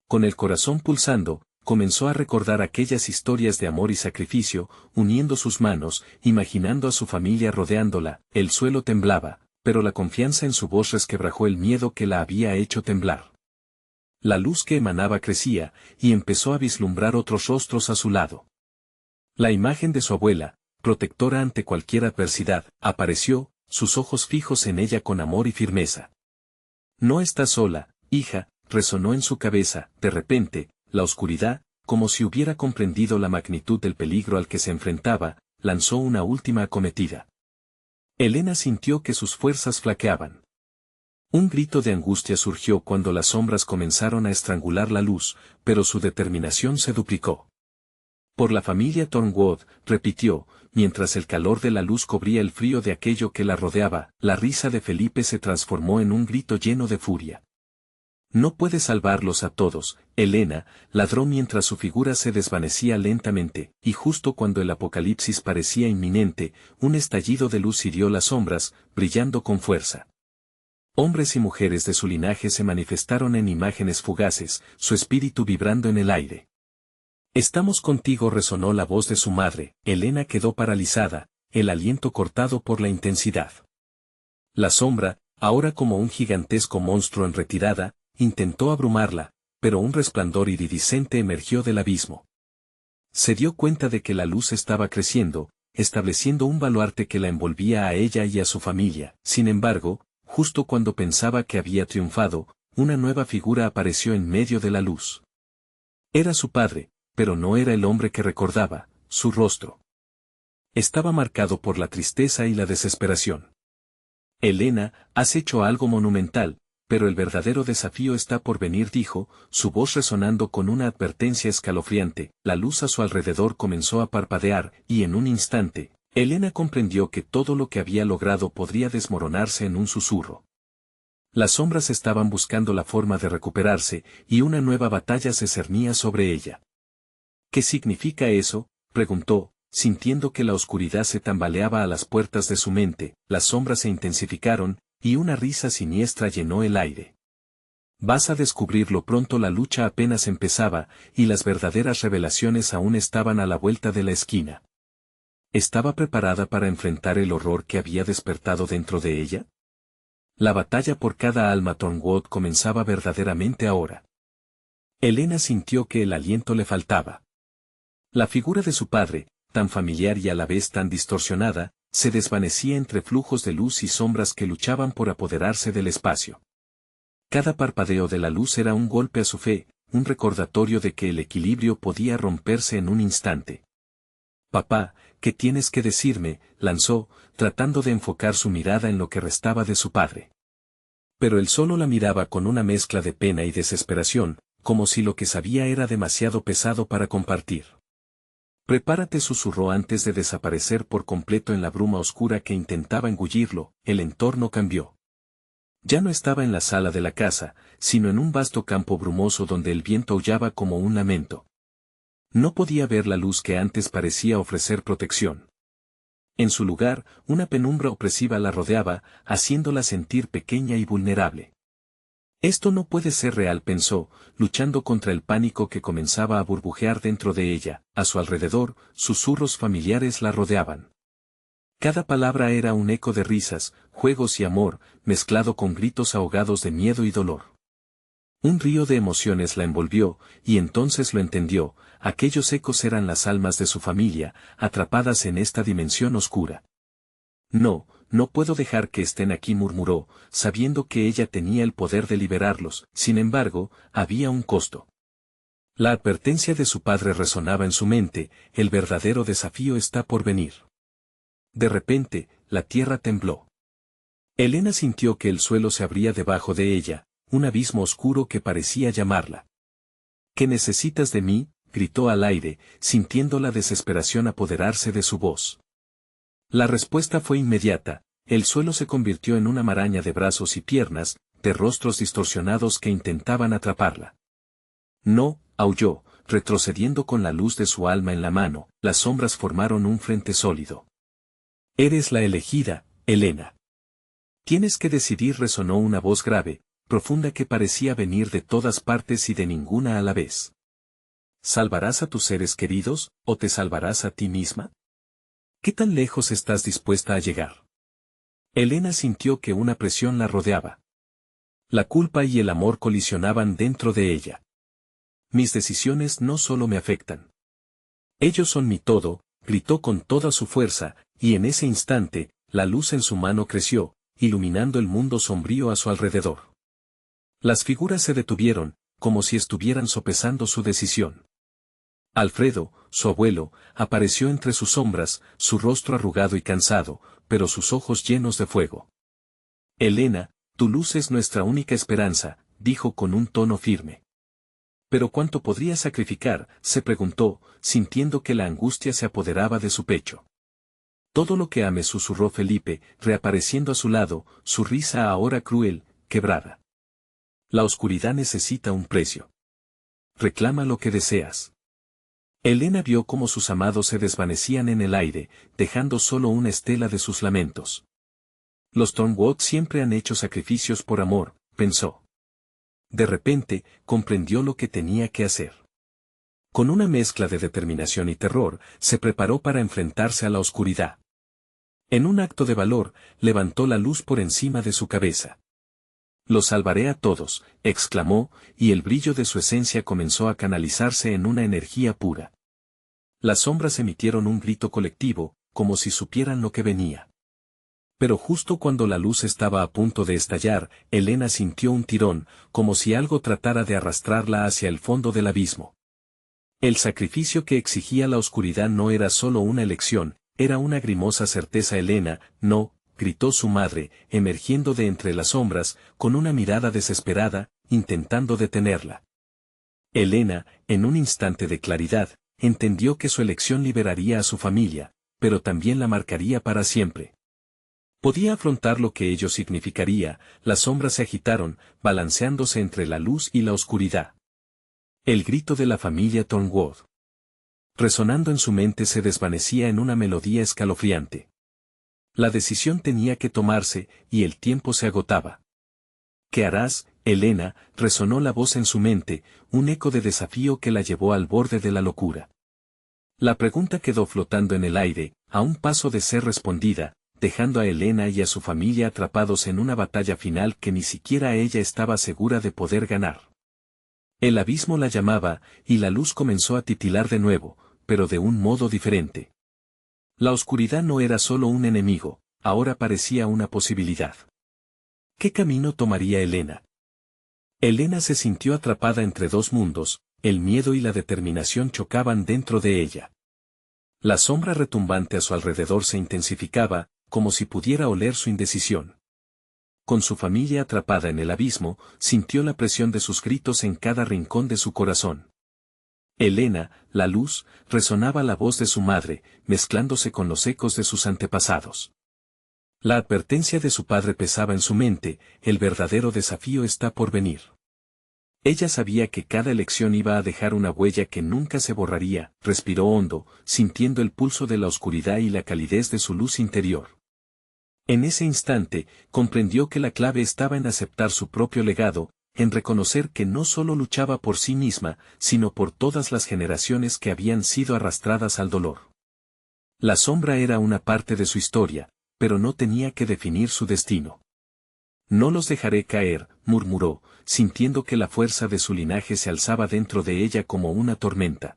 Con el corazón pulsando, comenzó a recordar aquellas historias de amor y sacrificio, uniendo sus manos, imaginando a su familia rodeándola. El suelo temblaba, pero la confianza en su voz resquebrajó el miedo que la había hecho temblar. La luz que emanaba crecía, y empezó a vislumbrar otros rostros a su lado. La imagen de su abuela, protectora ante cualquier adversidad, apareció, sus ojos fijos en ella con amor y firmeza. No estás sola, hija, resonó en su cabeza. De repente, la oscuridad, como si hubiera comprendido la magnitud del peligro al que se enfrentaba, lanzó una última acometida. Elena sintió que sus fuerzas flaqueaban. Un grito de angustia surgió cuando las sombras comenzaron a estrangular la luz, pero su determinación se duplicó. Por la familia Thornwood, repitió, mientras el calor de la luz cubría el frío de aquello que la rodeaba. La risa de Felipe se transformó en un grito lleno de furia. No puede salvarlos a todos, Elena, ladró mientras su figura se desvanecía lentamente, y justo cuando el apocalipsis parecía inminente, un estallido de luz hirió las sombras, brillando con fuerza. Hombres y mujeres de su linaje se manifestaron en imágenes fugaces, su espíritu vibrando en el aire. Estamos contigo, resonó la voz de su madre. Elena quedó paralizada, el aliento cortado por la intensidad. La sombra, ahora como un gigantesco monstruo en retirada, intentó abrumarla, pero un resplandor iridiscente emergió del abismo. Se dio cuenta de que la luz estaba creciendo, estableciendo un baluarte que la envolvía a ella y a su familia. Sin embargo, justo cuando pensaba que había triunfado, una nueva figura apareció en medio de la luz. Era su padre, pero no era el hombre que recordaba. Su rostro estaba marcado por la tristeza y la desesperación. Elena, has hecho algo monumental, pero el verdadero desafío está por venir, dijo, su voz resonando con una advertencia escalofriante. La luz a su alrededor comenzó a parpadear, y en un instante, Elena comprendió que todo lo que había logrado podría desmoronarse en un susurro. Las sombras estaban buscando la forma de recuperarse, y una nueva batalla se cernía sobre ella. ¿Qué significa eso?, preguntó, sintiendo que la oscuridad se tambaleaba a las puertas de su mente. Las sombras se intensificaron, y una risa siniestra llenó el aire. Vas a descubrirlo pronto. La lucha apenas empezaba, y las verdaderas revelaciones aún estaban a la vuelta de la esquina. ¿Estaba preparada para enfrentar el horror que había despertado dentro de ella? La batalla por cada alma Thornwood comenzaba verdaderamente ahora. Elena sintió que el aliento le faltaba. La figura de su padre, tan familiar y a la vez tan distorsionada, se desvanecía entre flujos de luz y sombras que luchaban por apoderarse del espacio. Cada parpadeo de la luz era un golpe a su fe, un recordatorio de que el equilibrio podía romperse en un instante. Papá, ¿qué tienes que decirme?, lanzó, tratando de enfocar su mirada en lo que restaba de su padre. Pero él solo la miraba con una mezcla de pena y desesperación, como si lo que sabía era demasiado pesado para compartir. Prepárate, susurró antes de desaparecer por completo en la bruma oscura que intentaba engullirlo. El entorno cambió. Ya no estaba en la sala de la casa, sino en un vasto campo brumoso donde el viento aullaba como un lamento. No podía ver la luz que antes parecía ofrecer protección. En su lugar, una penumbra opresiva la rodeaba, haciéndola sentir pequeña y vulnerable. Esto no puede ser real, pensó, luchando contra el pánico que comenzaba a burbujear dentro de ella. A su alrededor, susurros familiares la rodeaban. Cada palabra era un eco de risas, juegos y amor, mezclado con gritos ahogados de miedo y dolor. Un río de emociones la envolvió, y entonces lo entendió: aquellos ecos eran las almas de su familia, atrapadas en esta dimensión oscura. No, no puedo dejar que estén aquí, murmuró, sabiendo que ella tenía el poder de liberarlos. Sin embargo, había un costo. La advertencia de su padre resonaba en su mente: el verdadero desafío está por venir. De repente, la tierra tembló. Elena sintió que el suelo se abría debajo de ella, un abismo oscuro que parecía llamarla. ¿Qué necesitas de mí?, gritó al aire, sintiendo la desesperación apoderarse de su voz. La respuesta fue inmediata, el suelo se convirtió en una maraña de brazos y piernas, de rostros distorsionados que intentaban atraparla. No, aulló, retrocediendo con la luz de su alma en la mano, las sombras formaron un frente sólido. Eres la elegida, Elena. Tienes que decidir, resonó una voz grave, profunda que parecía venir de todas partes y de ninguna a la vez. ¿Salvarás a tus seres queridos, o te salvarás a ti misma? ¿Qué tan lejos estás dispuesta a llegar? Elena sintió que una presión la rodeaba. La culpa y el amor colisionaban dentro de ella. Mis decisiones no solo me afectan. Ellos son mi todo, gritó con toda su fuerza, y en ese instante, la luz en su mano creció, iluminando el mundo sombrío a su alrededor. Las figuras se detuvieron, como si estuvieran sopesando su decisión. Alfredo, su abuelo, apareció entre sus sombras, su rostro arrugado y cansado, pero sus ojos llenos de fuego. Elena, tu luz es nuestra única esperanza, dijo con un tono firme. ¿Pero cuánto podría sacrificar?, se preguntó, sintiendo que la angustia se apoderaba de su pecho. Todo lo que ames, susurró Felipe, reapareciendo a su lado, su risa ahora cruel, quebrada. La oscuridad necesita un precio. Reclama lo que deseas. Elena vio cómo sus amados se desvanecían en el aire, dejando solo una estela de sus lamentos. Los Tornwood siempre han hecho sacrificios por amor, pensó. De repente, comprendió lo que tenía que hacer. Con una mezcla de determinación y terror, se preparó para enfrentarse a la oscuridad. En un acto de valor, levantó la luz por encima de su cabeza. Los salvaré a todos, exclamó, y el brillo de su esencia comenzó a canalizarse en una energía pura. Las sombras emitieron un grito colectivo, como si supieran lo que venía. Pero justo cuando la luz estaba a punto de estallar, Elena sintió un tirón, como si algo tratara de arrastrarla hacia el fondo del abismo. El sacrificio que exigía la oscuridad no era solo una elección, era una grimosa certeza. Elena, no, gritó su madre, emergiendo de entre las sombras, con una mirada desesperada, intentando detenerla. Elena, en un instante de claridad, entendió que su elección liberaría a su familia, pero también la marcaría para siempre. Podía afrontar lo que ello significaría. Las sombras se agitaron, balanceándose entre la luz y la oscuridad. El grito de la familia Tornwood, resonando en su mente, se desvanecía en una melodía escalofriante. La decisión tenía que tomarse, y el tiempo se agotaba. ¿Qué harás, Elena?, resonó la voz en su mente, un eco de desafío que la llevó al borde de la locura. La pregunta quedó flotando en el aire, a un paso de ser respondida, dejando a Elena y a su familia atrapados en una batalla final que ni siquiera ella estaba segura de poder ganar. El abismo la llamaba, y la luz comenzó a titilar de nuevo, pero de un modo diferente. La oscuridad no era solo un enemigo, ahora parecía una posibilidad. ¿Qué camino tomaría Elena? Elena se sintió atrapada entre dos mundos, el miedo y la determinación chocaban dentro de ella. La sombra retumbante a su alrededor se intensificaba, como si pudiera oler su indecisión. Con su familia atrapada en el abismo, sintió la presión de sus gritos en cada rincón de su corazón. Elena, la luz, resonaba la voz de su madre, mezclándose con los ecos de sus antepasados. La advertencia de su padre pesaba en su mente, el verdadero desafío está por venir. Ella sabía que cada elección iba a dejar una huella que nunca se borraría. Respiró hondo, sintiendo el pulso de la oscuridad y la calidez de su luz interior. En ese instante, comprendió que la clave estaba en aceptar su propio legado, en reconocer que no solo luchaba por sí misma, sino por todas las generaciones que habían sido arrastradas al dolor. La sombra era una parte de su historia, pero no tenía que definir su destino. No los dejaré caer, murmuró, sintiendo que la fuerza de su linaje se alzaba dentro de ella como una tormenta.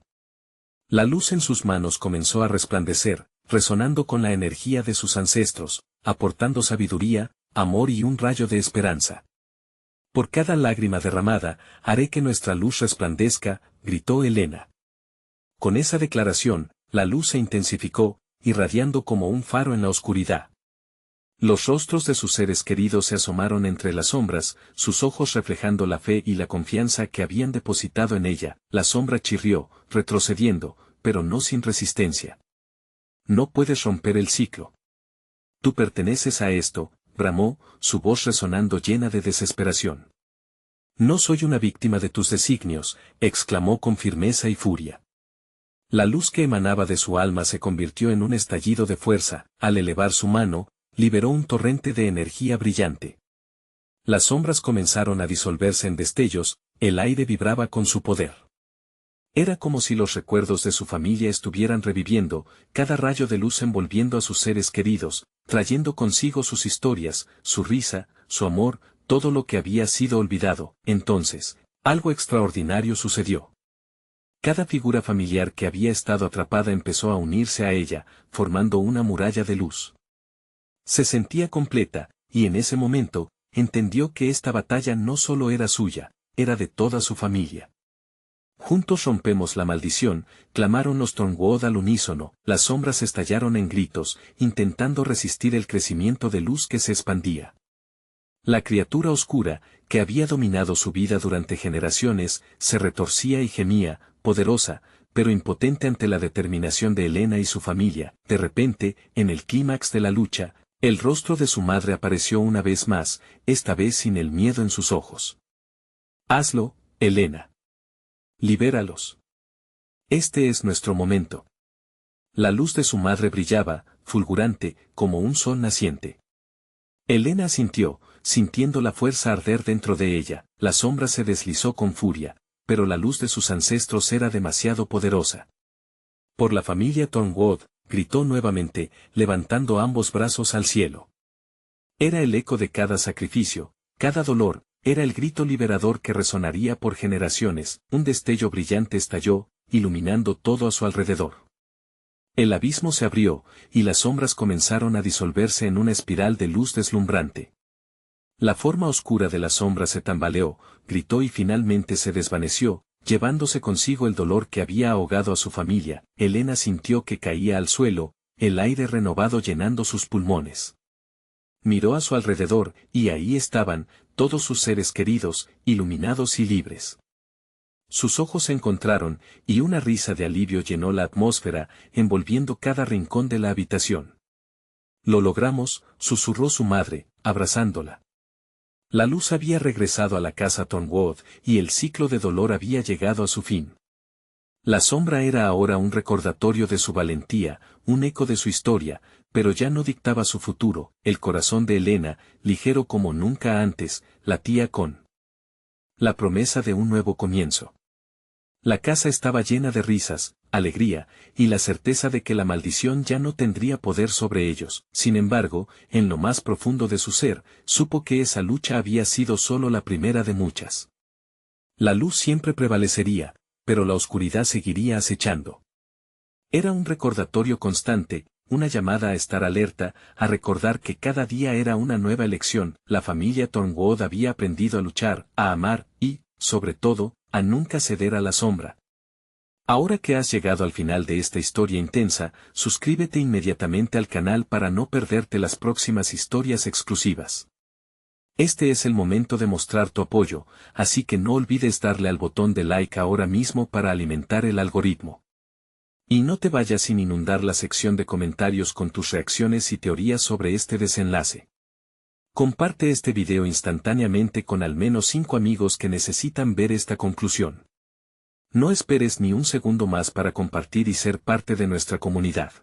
La luz en sus manos comenzó a resplandecer, resonando con la energía de sus ancestros, aportando sabiduría, amor y un rayo de esperanza. Por cada lágrima derramada, haré que nuestra luz resplandezca, gritó Elena. Con esa declaración, la luz se intensificó, irradiando como un faro en la oscuridad. Los rostros de sus seres queridos se asomaron entre las sombras, sus ojos reflejando la fe y la confianza que habían depositado en ella. La sombra chirrió, retrocediendo, pero no sin resistencia. No puedes romper el ciclo. Tú perteneces a esto, bramó, su voz resonando llena de desesperación. No soy una víctima de tus designios, exclamó con firmeza y furia. La luz que emanaba de su alma se convirtió en un estallido de fuerza, al elevar su mano, liberó un torrente de energía brillante. Las sombras comenzaron a disolverse en destellos, el aire vibraba con su poder. Era como si los recuerdos de su familia estuvieran reviviendo, cada rayo de luz envolviendo a sus seres queridos, trayendo consigo sus historias, su risa, su amor, todo lo que había sido olvidado. Entonces, algo extraordinario sucedió. Cada figura familiar que había estado atrapada empezó a unirse a ella, formando una muralla de luz. Se sentía completa, y en ese momento, entendió que esta batalla no solo era suya, era de toda su familia. Juntos rompemos la maldición, clamaron los Tornwood al unísono, las sombras estallaron en gritos, intentando resistir el crecimiento de luz que se expandía. La criatura oscura, que había dominado su vida durante generaciones, se retorcía y gemía, poderosa, pero impotente ante la determinación de Elena y su familia. De repente, en el clímax de la lucha, el rostro de su madre apareció una vez más, esta vez sin el miedo en sus ojos. Hazlo, Elena. Libéralos. Este es nuestro momento. La luz de su madre brillaba, fulgurante, como un sol naciente. Elena asintió, sintiendo la fuerza arder dentro de ella. La sombra se deslizó con furia, pero la luz de sus ancestros era demasiado poderosa. Por la familia Tornwood, gritó nuevamente, levantando ambos brazos al cielo. Era el eco de cada sacrificio, cada dolor, era el grito liberador que resonaría por generaciones. Un destello brillante estalló, iluminando todo a su alrededor. El abismo se abrió, y las sombras comenzaron a disolverse en una espiral de luz deslumbrante. La forma oscura de la sombra se tambaleó, gritó y finalmente se desvaneció, llevándose consigo el dolor que había ahogado a su familia. Elena sintió que caía al suelo, el aire renovado llenando sus pulmones. Miró a su alrededor, y ahí estaban, todos sus seres queridos, iluminados y libres. Sus ojos se encontraron, y una risa de alivio llenó la atmósfera, envolviendo cada rincón de la habitación. Lo logramos, susurró su madre, abrazándola. La luz había regresado a la casa Tornwood, y el ciclo de dolor había llegado a su fin. La sombra era ahora un recordatorio de su valentía, un eco de su historia, pero ya no dictaba su futuro. El corazón de Elena, ligero como nunca antes, latía con la promesa de un nuevo comienzo. La casa estaba llena de risas, alegría, y la certeza de que la maldición ya no tendría poder sobre ellos. Sin embargo, en lo más profundo de su ser, supo que esa lucha había sido solo la primera de muchas. La luz siempre prevalecería, pero la oscuridad seguiría acechando. Era un recordatorio constante, una llamada a estar alerta, a recordar que cada día era una nueva elección. La familia Tornwood había aprendido a luchar, a amar, y, sobre todo, a nunca ceder a la sombra. Ahora que has llegado al final de esta historia intensa, suscríbete inmediatamente al canal para no perderte las próximas historias exclusivas. Este es el momento de mostrar tu apoyo, así que no olvides darle al botón de like ahora mismo para alimentar el algoritmo. Y no te vayas sin inundar la sección de comentarios con tus reacciones y teorías sobre este desenlace. Comparte este video instantáneamente con al menos 5 amigos que necesitan ver esta conclusión. No esperes ni un segundo más para compartir y ser parte de nuestra comunidad.